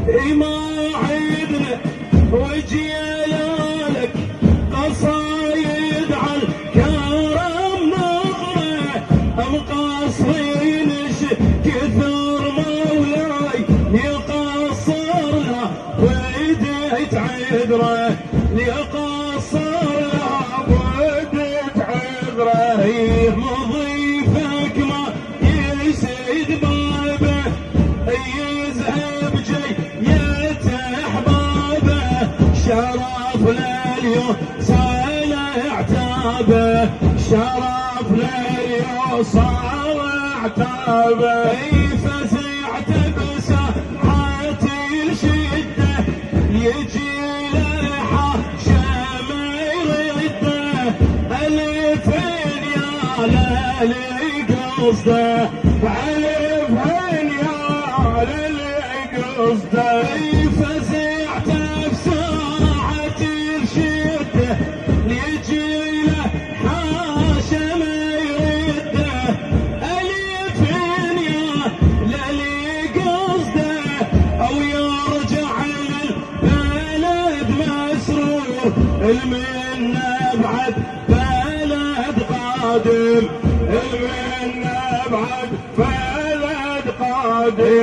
ما عدنا وجينا لك قصايد على الكرم نغرة مقصرين كثر مولاي يقصرنا ويدت عذره يقصرنا ويدت عذره مضيفك ما يسعد بابه يذهب جاي يتحبابه شرف لليوم صار اعتابه شرف لليوم صار اعتابه فزعت بساحات الشده يجي لها شمع يرده الفين يا للي قصده الفين يا للي قصده فزعت بساحة الشده يجي له حاشم يرده الفين يا للي قصده او يرجع للبلد مسرور المنه بعد بلد قادم المنه بعد بلد قادم